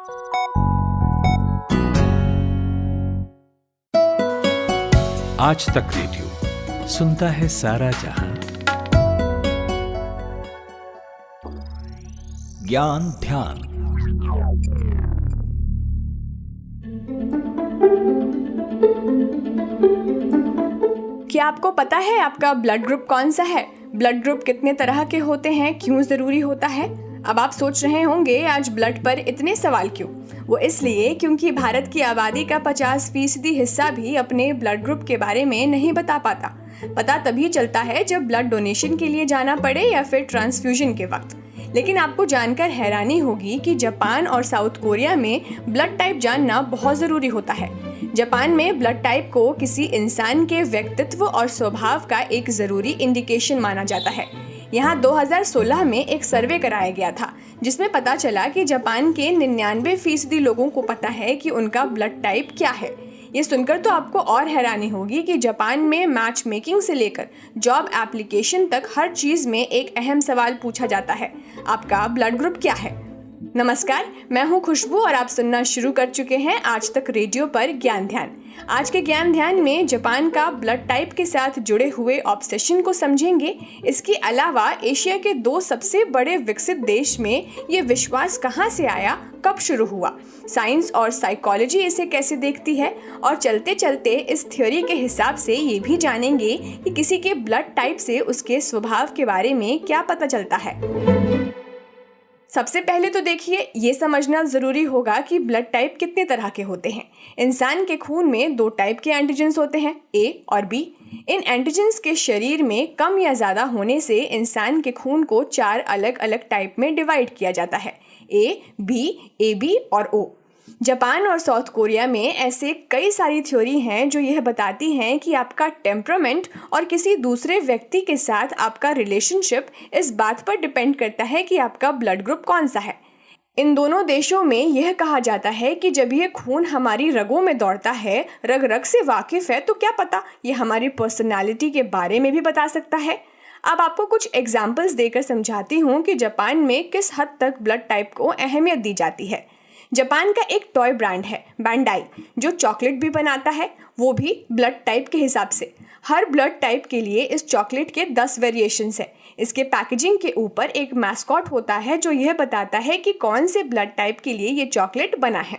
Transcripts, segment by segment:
आज तक रेडियो सुनता है सारा जहां। ज्ञान ध्यान। क्या आपको पता है आपका ब्लड ग्रुप कौन सा है? ब्लड ग्रुप कितने तरह के होते हैं, क्यों जरूरी होता है? अब आप सोच रहे होंगे आज ब्लड पर इतने सवाल क्यों? वो इसलिए क्योंकि भारत की आबादी का 50% हिस्सा भी अपने ब्लड ग्रुप के बारे में नहीं बता पाता। पता तभी चलता है जब ब्लड डोनेशन के लिए जाना पड़े या फिर ट्रांसफ्यूजन के वक्त। लेकिन आपको जानकर हैरानी होगी कि जापान और साउथ कोरिया में ब्लड टाइप जानना बहुत ज़रूरी होता है। जापान में ब्लड टाइप को किसी इंसान के व्यक्तित्व और स्वभाव का एक ज़रूरी इंडिकेशन माना जाता है। यहाँ 2016 में एक सर्वे कराया गया था जिसमें पता चला कि जापान के 99% लोगों को पता है कि उनका ब्लड टाइप क्या है। ये सुनकर तो आपको और हैरानी होगी कि जापान में मैच मेकिंग से लेकर जॉब एप्लीकेशन तक हर चीज़ में एक अहम सवाल पूछा जाता है, आपका ब्लड ग्रुप क्या है? नमस्कार, मैं हूं खुशबू और आप सुनना शुरू कर चुके हैं आज तक रेडियो पर ज्ञान ध्यान। आज के ज्ञान ध्यान में जापान का ब्लड टाइप के साथ जुड़े हुए ऑब्सेशन को समझेंगे। इसके अलावा एशिया के 2 सबसे बड़े विकसित देश में ये विश्वास कहाँ से आया, कब शुरू हुआ, साइंस और साइकोलॉजी इसे कैसे देखती है, और चलते चलते इस थ्योरी के हिसाब से ये भी जानेंगे कि किसी के ब्लड टाइप से उसके स्वभाव के बारे में क्या पता चलता है। सबसे पहले तो देखिए, ये समझना ज़रूरी होगा कि ब्लड टाइप कितने तरह के होते हैं। इंसान के खून में 2 टाइप के एंटीजन्स होते हैं, ए और बी। इन एंटीजन्स के शरीर में कम या ज़्यादा होने से इंसान के खून को 4 अलग अलग टाइप में डिवाइड किया जाता है, ए, बी, ए बी और ओ। जापान और साउथ कोरिया में ऐसे कई सारी थ्योरी हैं जो यह बताती हैं कि आपका टेम्परामेंट और किसी दूसरे व्यक्ति के साथ आपका रिलेशनशिप इस बात पर डिपेंड करता है कि आपका ब्लड ग्रुप कौन सा है। इन दोनों देशों में यह कहा जाता है कि जब ये खून हमारी रगों में दौड़ता है, रग रग से वाकिफ है, तो क्या पता ये हमारी पर्सनालिटी के बारे में भी बता सकता है। अब आपको कुछ एग्जाम्पल्स देकर समझाती हूँ कि जापान में किस हद तक ब्लड टाइप को अहमियत दी जाती है। जापान का एक टॉय ब्रांड है बैंडाई, जो चॉकलेट भी बनाता है, वो भी ब्लड टाइप के हिसाब से। हर ब्लड टाइप के लिए इस चॉकलेट के 10 वेरिएशंस हैं। इसके पैकेजिंग के ऊपर एक मैस्कॉट होता है जो यह बताता है कि कौन से ब्लड टाइप के लिए ये चॉकलेट बना है।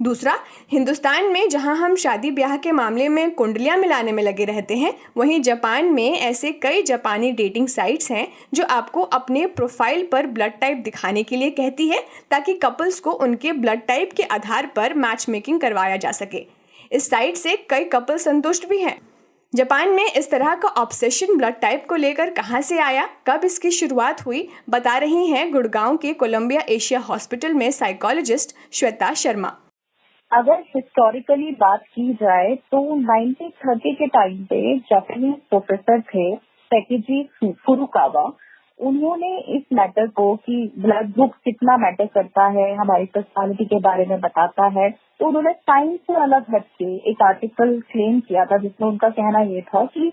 दूसरा, हिंदुस्तान में जहां हम शादी ब्याह के मामले में कुंडलियां मिलाने में लगे रहते हैं, वहीं जापान में ऐसे कई जापानी डेटिंग साइट्स हैं जो आपको अपने प्रोफाइल पर ब्लड टाइप दिखाने के लिए कहती है ताकि कपल्स को उनके ब्लड टाइप के आधार पर मैच मेकिंग करवाया जा सके। इस साइट से कई कपल संतुष्ट भी हैं। जापान में इस तरह का ऑब्सेशन ब्लड टाइप को लेकर कहां से आया, कब इसकी शुरुआत हुई, बता रही हैं गुड़गांव के कोलंबिया एशिया हॉस्पिटल में साइकोलॉजिस्ट श्वेता शर्मा। अगर हिस्टोरिकली बात की जाए तो 1930 के टाइम पे जापानीज प्रोफेसर थे सेकिजी फुरुकावा। उन्होंने इस मैटर को कि ब्लड ग्रुप कितना मैटर करता है, हमारी पर्सनालिटी के बारे में बताता है, तो उन्होंने साइंस से अलग हट के एक आर्टिकल क्लेम किया था जिसमें उनका कहना ये था कि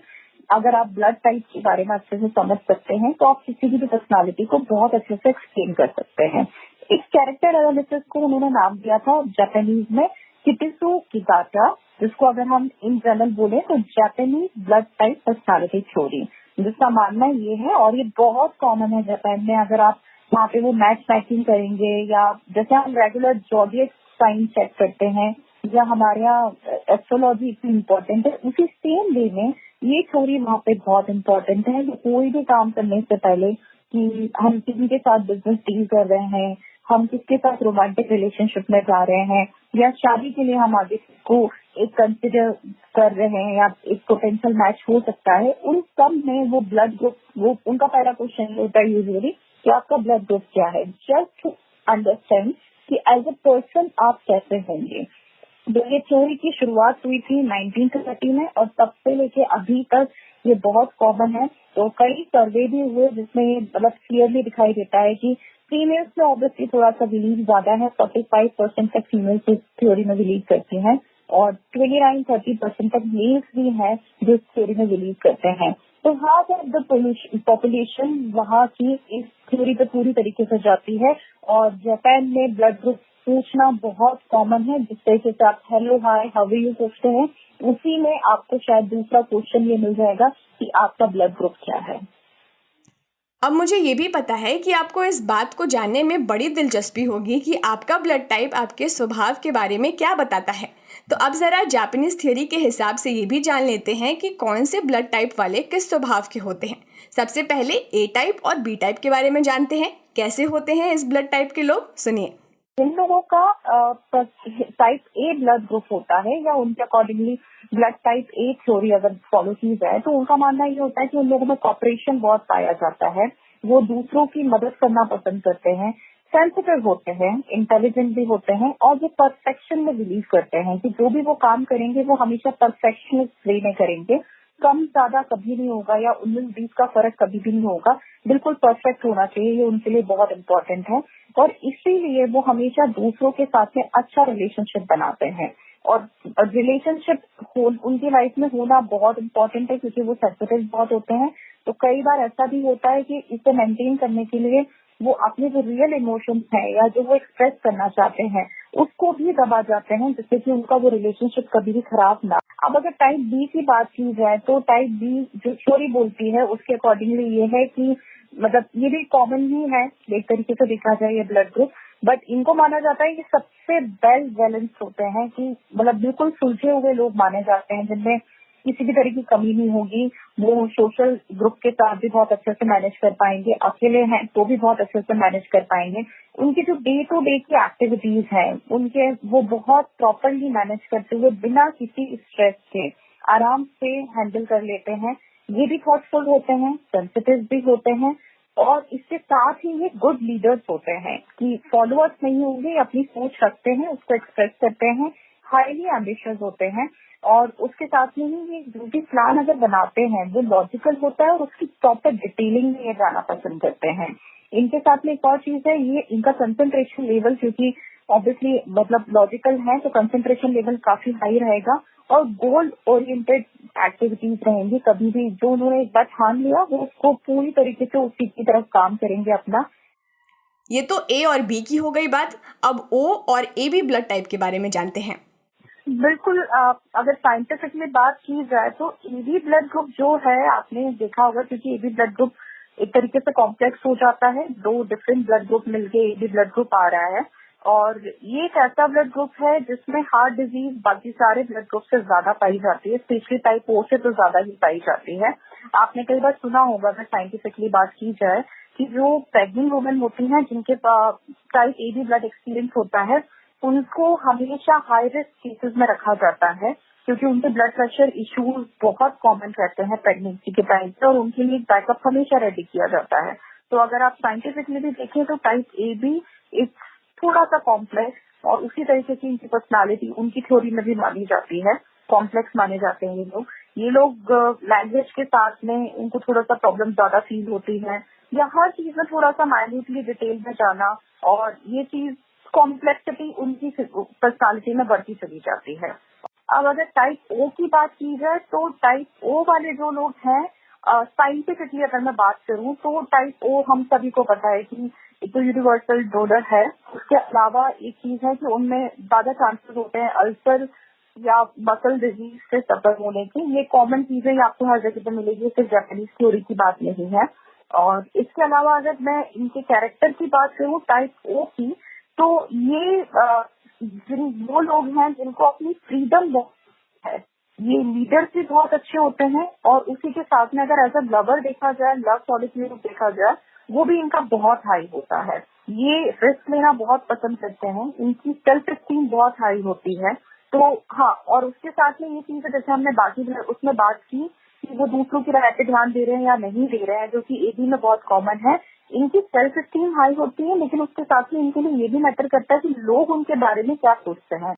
अगर आप ब्लड टाइप के बारे में अच्छे से समझ सकते हैं तो आप किसी की भी पर्सनालिटी को बहुत अच्छे से एक्सप्लेन कर सकते हैं। इस कैरेक्टर एनालिसिस को उन्होंने नाम दिया था जापानीज में किटिसु किगाटा, जिसको अगर हम इन जनरल बोले तो Japanese blood type personality theory, जिसका मानना ये है, और ये बहुत कॉमन है जापान में। अगर आप वहाँ पे वो मैच मैचिंग करेंगे या जैसे हम रेगुलर जॉडियक साइन चेक करते हैं या हमारे यहाँ एस्ट्रोलॉजी इतनी इम्पोर्टेंट है, उसी सेम वे में ये थ्योरी वहाँ पे बहुत इम्पोर्टेंट है। कोई भी काम करने से पहले कि हम किसी के साथ बिजनेस डील कर रहे हैं, हम किसके साथ रोमांटिक रिलेशनशिप में जा रहे हैं, या शादी के लिए हम आगे को एक कंसिडर कर रहे हैं या एक पोटेंशियल मैच हो सकता है, उन सब में वो ब्लड ग्रुप, वो उनका पहला क्वेश्चन होता है यूजुअली कि आपका ब्लड ग्रुप क्या है, जस्ट टू अंडरस्टैंड कि एज अ पर्सन आप कैसे होंगे। तो ये थ्योरी की शुरुआत हुई थी 1930 में और तब से लेके अभी तक ये बहुत कॉमन है। तो कई सर्वे भी हुए जिसमें ये मतलब क्लियरली दिखाई देता है कि फीमेल्स में ऑब्वियसली थोड़ा सा बिलीव ज्यादा है, 45% तक फीमेल्स इस थ्योरी में बिलीव करती हैं और 29-30% तक मेल्स भी हैं जो इस थ्योरी में बिलीव करते हैं। तो हाफ ऑफ द पॉपुलेशन वहाँ की इस थ्योरी पे पूरी तरीके से जाती है। और जापान में ब्लड ग्रुप पूछना बहुत कॉमन है। जिस तरीके से आप hello hi how are you पूछते हैं, उसी में आपको शायद दूसरा क्वेश्चन ये मिल जाएगा कि आपका ब्लड ग्रुप क्या है। अब मुझे ये भी पता है कि आपको इस बात को जानने में बड़ी दिलचस्पी होगी कि आपका ब्लड टाइप आपके स्वभाव के बारे में क्या बताता है। तो अब ज़रा जापानीज थ्योरी के हिसाब से ये भी जान लेते हैं कि कौन से ब्लड टाइप वाले किस स्वभाव के होते हैं। सबसे पहले ए टाइप और बी टाइप के बारे में जानते हैं। कैसे होते हैं इस ब्लड टाइप के लोग, सुनिए। जिन लोगों का टाइप ए ब्लड ग्रुप होता है या उनके accordingly blood type A theory अगर फॉलो की जाए तो उनका मानना ये होता है कि उन लोगों में कॉपरेशन बहुत पाया जाता है, वो दूसरों की मदद करना पसंद करते हैं, सेंसिटिव होते हैं, इंटेलिजेंट भी होते हैं और वो परफेक्शन में बिलीव करते हैं कि जो भी वो काम करेंगे वो हमेशा परफेक्शनिस्ट वे में करेंगे। कम ज्यादा कभी नहीं होगा या 19-20 का फर्क कभी भी नहीं होगा, बिल्कुल परफेक्ट होना चाहिए, ये उनके लिए बहुत इंपॉर्टेंट है। और इसीलिए वो हमेशा दूसरों के साथ में अच्छा रिलेशनशिप बनाते हैं और रिलेशनशिप उनकी लाइफ में होना बहुत इंपॉर्टेंट है क्योंकि वो सेंसिटिव बहुत होते हैं। तो कई बार ऐसा भी होता है कि इसे मेंटेन करने के लिए वो अपने जो रियल इमोशंस हैं या जो वो एक्सप्रेस करना चाहते हैं उसको भी दबा जाते हैं, जिससे कि उनका वो रिलेशनशिप कभी भी खराब ना। अब अगर टाइप बी की बात की जाए तो टाइप बी जो थ्योरी बोलती है उसके अकॉर्डिंगली ये है कि मतलब ये भी कॉमन ही है एक तरीके से देखा जाए ये ब्लड ग्रुप, बट इनको माना जाता है कि सबसे वेल बैलेंस्ड होते हैं, कि मतलब बिल्कुल सुलझे हुए लोग माने जाते हैं जिनमें किसी भी तरह की कमी नहीं होगी। वो सोशल ग्रुप के साथ भी बहुत अच्छे से मैनेज कर पाएंगे, अकेले हैं तो भी बहुत अच्छे से मैनेज कर पाएंगे। उनकी जो डे टू डे की एक्टिविटीज हैं उनके वो बहुत प्रॉपरली मैनेज करते हुए बिना किसी स्ट्रेस के आराम से हैंडल कर लेते हैं। ये भी थॉटफुल होते हैं, सेंसिटिव भी होते हैं और इसके साथ ही ये गुड लीडर्स होते हैं कि फॉलोअर्स नहीं होंगे, अपनी सोच रखते हैं, उसको एक्सप्रेस करते हैं, हाईली एम्बिशियस होते हैं और उसके साथ में ही ये जो भी प्लान अगर बनाते हैं वो लॉजिकल होता है और उसकी प्रॉपर डिटेलिंग में ये जाना पसंद करते हैं। इनके साथ में एक और चीज है, ये इनका कंसंट्रेशन लेवल, क्योंकि ऑब्वियसली मतलब लॉजिकल है तो कंसंट्रेशन लेवल काफी हाई रहेगा और गोल ओरिएंटेड एक्टिविटीज रहेंगी। कभी भी जो उन्होंने एक बार ठान लिया वो उसको पूरी तरीके से उसी की तरफ काम करेंगे अपना। ये तो ए और बी की हो गई बात। अब ओ और ए बी ब्लड टाइप के बारे में जानते हैं। बिल्कुल, अगर साइंटिफिकली बात की जाए तो एबी ब्लड ग्रुप जो है आपने देखा होगा, क्योंकि एबी ब्लड ग्रुप एक तरीके से कॉम्प्लेक्स हो जाता है, दो डिफरेंट ब्लड ग्रुप मिलके एबी ब्लड ग्रुप आ रहा है और ये एक ऐसा ब्लड ग्रुप है जिसमें हार्ट डिजीज बाकी सारे ब्लड ग्रुप से ज्यादा पाई जाती है, स्पेशली टाइप ओ से तो ज्यादा ही पाई जाती है। आपने कई बार सुना होगा अगर साइंटिफिकली बात की जाए कि जो प्रेग्नेंट वुमेन होती हैं जिनके टाइप एबी ब्लड एक्सपीरियंस होता है उनको हमेशा हाई रिस्क केसेस में रखा जाता है क्योंकि उनके ब्लड प्रेशर इश्यूज बहुत कॉमन रहते हैं प्रेगनेंसी के टाइम पे और उनके लिए बैकअप हमेशा रेडी किया जाता है। तो अगर आप साइंटिफिकली भी देखें तो टाइप ए बी एक थोड़ा सा कॉम्प्लेक्स और उसी तरीके की इनकी पर्सनालिटी उनकी थ्योरी में भी मानी जाती है, कॉम्प्लेक्स माने जाते हैं ये लोग लैंग्वेज के साथ में उनको थोड़ा सा प्रॉब्लम ज्यादा फील होती है या हर चीज में थोड़ा सा माइन्यूटली डिटेल में जाना और ये चीज कॉम्प्लेक्सिटी उनकी पर्सनालिटी में बढ़ती चली जाती है। अब अगर टाइप ओ की बात की जाए तो टाइप ओ वाले जो लोग हैं साइंटिफिकली अगर मैं बात करूं तो टाइप ओ हम सभी को पता है कि एक तो यूनिवर्सल डोनर है, उसके अलावा एक चीज है कि उनमें ज्यादा चांसेस होते हैं अल्सर या मसल डिजीज से सफर होने की। ये कॉमन चीजें आपको हर जगह पे मिलेगी, सिर्फ जापानीज थ्योरी की बात नहीं है। और इसके अलावा अगर मैं इनके कैरेक्टर की बात करूं टाइप ओ की, तो ये वो लोग हैं जिनको अपनी फ्रीडम बहुत है, ये लीडर्स भी बहुत अच्छे होते हैं और उसी के साथ में अगर एज अ लवर देखा जाए, लव सॉलिट्यूड देखा जाए, वो भी इनका बहुत हाई होता है। ये रिस्क लेना बहुत पसंद करते हैं, इनकी सेल्फ एस्टीम बहुत हाई होती है। तो हाँ, और उसके साथ में ये चीज है जैसे हमने बाकी उसमें बात की कि वो दूसरों की राय पे ध्यान दे रहे हैं या नहीं दे रहे हैं, जो कि एबी में बहुत कॉमन है। इनकी सेल्फ एस्टीम हाई होती है लेकिन उसके साथ में इनके लिए ये भी मैटर करता है कि लोग उनके बारे में क्या सोचते हैं।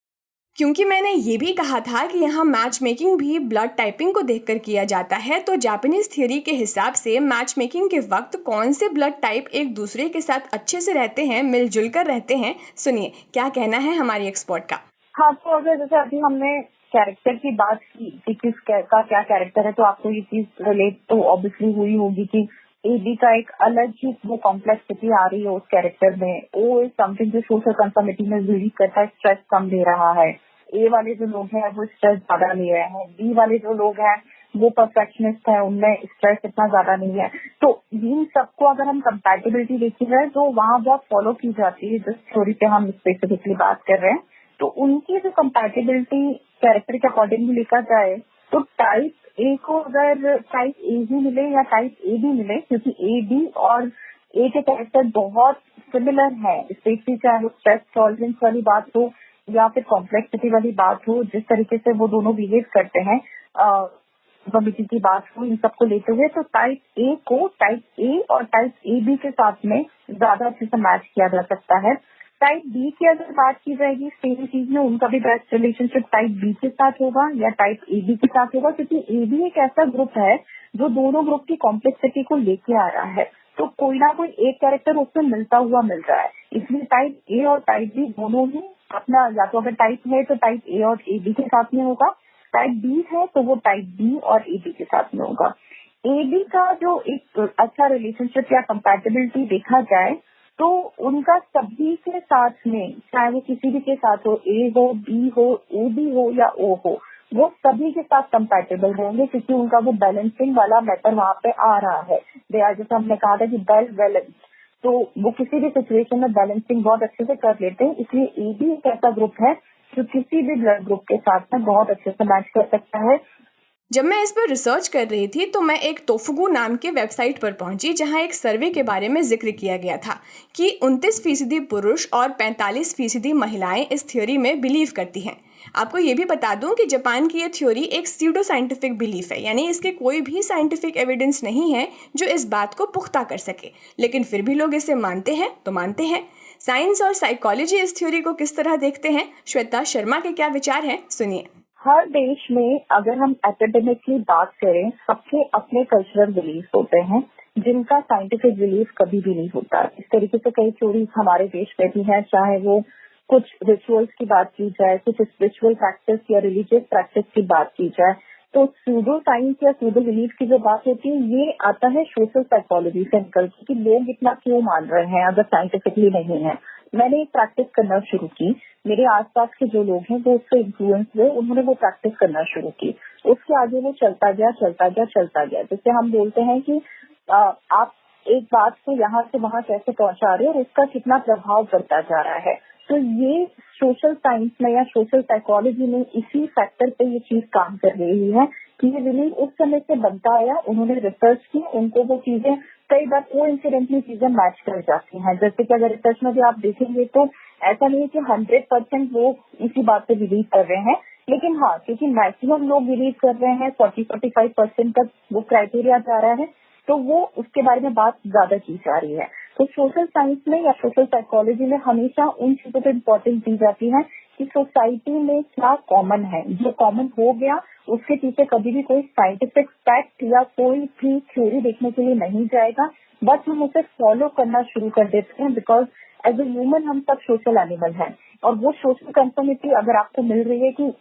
क्योंकि मैंने ये भी कहा था कि यहाँ मैच मेकिंग भी ब्लड टाइपिंग को देखकर किया जाता है, तो जापानीज थ्योरी के हिसाब से मैच मेकिंग के वक्त कौन से ब्लड टाइप एक दूसरे के साथ अच्छे से रहते हैं, मिलजुल कर रहते हैं, सुनिए क्या कहना है हमारी एक्सपर्ट का। हाँ, तो अगर जैसे अभी हमने कैरेक्टर की बात की कि किस का क्या कैरेक्टर है, तो आपको ये चीज रिलेट तो ऑब्वियसली हुई होगी कि एबी का एक अलग ही वो कॉम्प्लेक्सिटी आ रही है उस कैरेक्टर में। ओ इज समथिंग जो सोशल कंफर्मिटी में बिलीव करता है, स्ट्रेस कम ले रहा है। ए वाले जो लोग हैं वो स्ट्रेस ज्यादा ले रहे हैं। बी वाले जो लोग हैं वो परफेक्शनिस्ट है, उनमें स्ट्रेस इतना ज्यादा नहीं है। तो इन सबको अगर हम कंपैटिबिलिटी देखी जाए तो वहाँ बहुत फॉलो की जाती है जिस थ्योरी पे हम स्पेसिफिकली बात कर रहे हैं। तो उनकी जो कंपैटिबिलिटी कैरेक्टर के अकॉर्डिंग देखा जाए तो टाइप ए को अगर टाइप ए ही मिले या टाइप ए भी मिले, क्योंकि ए बी और ए के कैरेक्टर बहुत सिमिलर है, स्पेशली चाहे वो स्ट्रेस टॉलरेंस वाली बात हो या फिर कॉम्प्लेक्सिटी वाली बात हो, जिस तरीके से वो दोनों बिहेव करते हैं, कमिटी की बात हो, इन सबको लेते हुए तो टाइप ए को टाइप ए और टाइप ए बी के साथ में ज्यादा अच्छे से मैच किया जा सकता है। टाइप बी की अगर बात की जाएगी सेम चीज में, उनका भी बेस्ट रिलेशनशिप टाइप बी के साथ होगा या टाइप ए बी के साथ होगा, क्योंकि ए बी एक ऐसा ग्रुप है जो दोनों ग्रुप की कॉम्प्लेक्सिटी को लेके आ रहा है। तो कोई ना कोई एक कैरेक्टर उसमें मिलता हुआ मिल रहा है, इसलिए टाइप ए और टाइप बी दोनों ही अपना, या तो अगर टाइप है तो टाइप ए और ए बी के साथ में होगा, टाइप बी है तो वो टाइप बी और ए बी के साथ में होगा। ए बी का जो एक अच्छा रिलेशनशिप या कंपैटिबिलिटी देखा जाए तो उनका सभी के साथ में, चाहे वो किसी भी के साथ हो, ए हो, बी हो, ए बी हो या ओ हो, वो सभी के साथ कंपैटिबल रहेंगे, क्योंकि उनका वो बैलेंसिंग वाला मैटर वहाँ पे आ रहा है। दे आर, जैसे हमने कहा था कि वेल बैलेंस, तो वो किसी भी सिचुएशन में बैलेंसिंग बहुत अच्छे से कर लेते हैं। इसलिए ए बी एक ऐसा ग्रुप है जो किसी भी ब्लड ग्रुप के साथ में बहुत अच्छे से मैच कर सकता है। जब मैं इस पर रिसर्च कर रही थी तो मैं एक तोफुगु नाम के वेबसाइट पर पहुंची, जहां एक सर्वे के बारे में जिक्र किया गया था कि 29% पुरुष और 45% महिलाएं इस थ्योरी में बिलीव करती हैं। आपको ये भी बता दूं कि जापान की ये थ्योरी एक स्यूडो साइंटिफिक बिलीफ है, यानी इसके कोई भी साइंटिफिक एविडेंस नहीं है जो इस बात को पुख्ता कर सके, लेकिन फिर भी लोग इसे मानते हैं तो मानते हैं। साइंस और साइकोलॉजी इस थ्योरी को किस तरह देखते हैं, श्वेता शर्मा के क्या विचार हैं, सुनिए। हर देश में अगर हम एकेडमिकली बात करें, सबके अपने कल्चरल बिलीफ होते हैं जिनका साइंटिफिक बिलीफ कभी भी नहीं होता। इस तरीके से कई थ्योरीज हमारे देश में भी है, चाहे वो कुछ रिचुअल्स की बात की जाए, कुछ स्पिरिचुअल प्रैक्टिस या रिलीजियस प्रैक्टिस की बात की जाए, तो सूडो साइंस या सूडो बिलीफ की जो बात होती है ये आता है सोशल साइकोलॉजी से निकल के, कि लोग इतना क्यों मान रहे हैं अगर साइंटिफिकली नहीं है। मैंने एक प्रैक्टिस करना शुरू की, मेरे आसपास के जो लोग हैं वो उससे इन्फ्लुएंस हुए, उन्होंने वो प्रैक्टिस करना शुरू की, उसके आगे वो चलता गया। जैसे हम बोलते हैं कि आप एक बात को यहाँ से वहाँ कैसे पहुँचा रहे हो और उसका कितना प्रभाव पड़ता जा रहा है। तो ये सोशल साइंस में या सोशल साइकोलॉजी में इसी फैक्टर पे ये चीज काम कर रही है कि ये बिलीव उस समय से बनता आया, उन्होंने रिसर्च की, उनको वो चीजें कई बार कोइंसिडेंटली चीजें मैच कर जाती हैं। जैसे कि अगर रिसर्च में भी आप देखेंगे तो ऐसा नहीं है कि 100% वो इसी बात पे बिलीव कर रहे हैं, लेकिन हाँ, क्योंकि मैक्सिमम लोग बिलीव कर रहे हैं, 40-45% तक वो क्राइटेरिया जा रहा है, तो वो उसके बारे में बात ज्यादा की जा रही है। तो सोशल साइंस में या सोशल साइकोलॉजी में हमेशा उन चीजों पर इम्पोर्टेंस दी जाती है कि सोसाइटी में क्या कॉमन है, जो कॉमन हो गया उसके पीछे कभी भी कोई साइंटिफिक फैक्ट या कोई भी थ्योरी देखने के लिए नहीं जाएगा, बस हम उसे फॉलो करना शुरू कर देते हैं, बिकॉज एज ए ह्यूमन हम सब सोशल एनिमल हैं। और वो सोशल कंफर्मिटी अगर आपको मिल रही है कि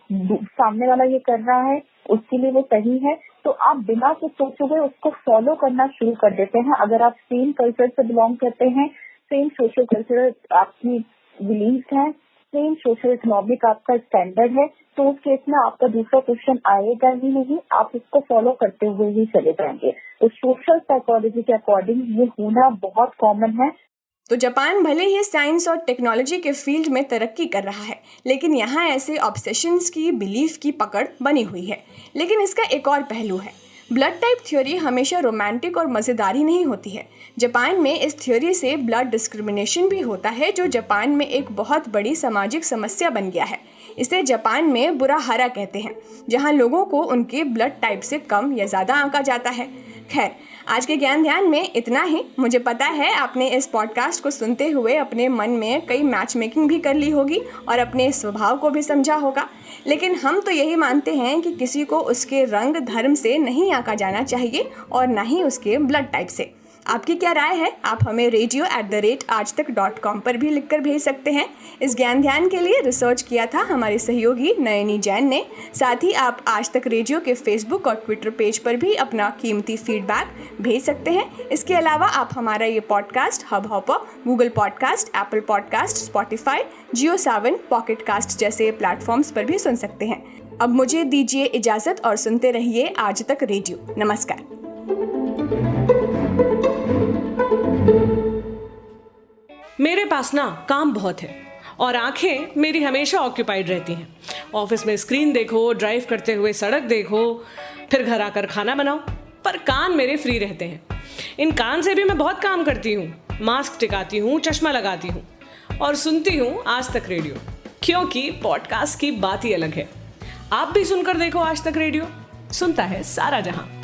सामने वाला ये कर रहा है उसके लिए वो सही है, तो आप बिना कुछ सोचे हुए उसको फॉलो करना शुरू कर देते हैं। अगर आप सेम कल्चर से बिलोंग करते हैं, सेम सोशल कल्चर आपकी बिलीफ है, सेम सोशल इकोनॉमिक आपका स्टैंडर्ड है, तो उस केस में आपका दूसरा क्वेश्चन आएगा ही नहीं, आप उसको फॉलो करते हुए ही चले जाएंगे। तो सोशल साइकोलॉजी के अकॉर्डिंग ये होना बहुत कॉमन है। तो जापान भले ही साइंस और टेक्नोलॉजी के फील्ड में तरक्की कर रहा है, लेकिन यहाँ ऐसे ऑब्सेशंस की बिलीफ की पकड़ बनी हुई है। लेकिन इसका एक और पहलू है, ब्लड टाइप थ्योरी हमेशा रोमांटिक और मज़ेदार ही नहीं होती है। जापान में इस थ्योरी से ब्लड डिस्क्रिमिनेशन भी होता है, जो जापान में एक बहुत बड़ी सामाजिक समस्या बन गया है। इसे जापान में बुरा हारा कहते हैं, जहाँ लोगों को उनके ब्लड टाइप से कम या ज़्यादा आंका जाता है। खैर, आज के ज्ञान ध्यान में इतना ही। मुझे पता है आपने इस पॉडकास्ट को सुनते हुए अपने मन में कई मैच मेकिंग भी कर ली होगी और अपने स्वभाव को भी समझा होगा, लेकिन हम तो यही मानते हैं कि किसी को उसके रंग धर्म से नहीं आंका जाना चाहिए और ना ही उसके ब्लड टाइप से। आपकी क्या राय है? आप हमें radio@aajtak.com पर भी लिखकर भेज सकते हैं। इस ज्ञान ध्यान के लिए रिसर्च किया था हमारे सहयोगी नयनी जैन ने। साथ ही आप आज तक रेडियो के फेसबुक और ट्विटर पेज पर भी अपना कीमती फीडबैक भेज सकते हैं। इसके अलावा आप हमारा ये podcast Hubhopper, Google podcast, Apple podcast, Spotify, Jio Saavn, Pocket cast जैसे प्लेटफॉर्म्स पर भी सुन सकते हैं। अब मुझे दीजिए इजाज़त और सुनते रहिए आज तक रेडियो। नमस्कार। मेरे पास ना काम बहुत है और आंखें मेरी हमेशा ऑक्यूपाइड रहती हैं। ऑफिस में स्क्रीन देखो, ड्राइव करते हुए सड़क देखो, फिर घर आकर खाना बनाओ, पर कान मेरे फ्री रहते हैं। इन कान से भी मैं बहुत काम करती हूँ। मास्क टिकाती हूँ, चश्मा लगाती हूँ और सुनती हूँ आज तक रेडियो, क्योंकि पॉडकास्ट की बात ही अलग है। आप भी सुनकर देखो आज तक रेडियो, सुनता है सारा जहां।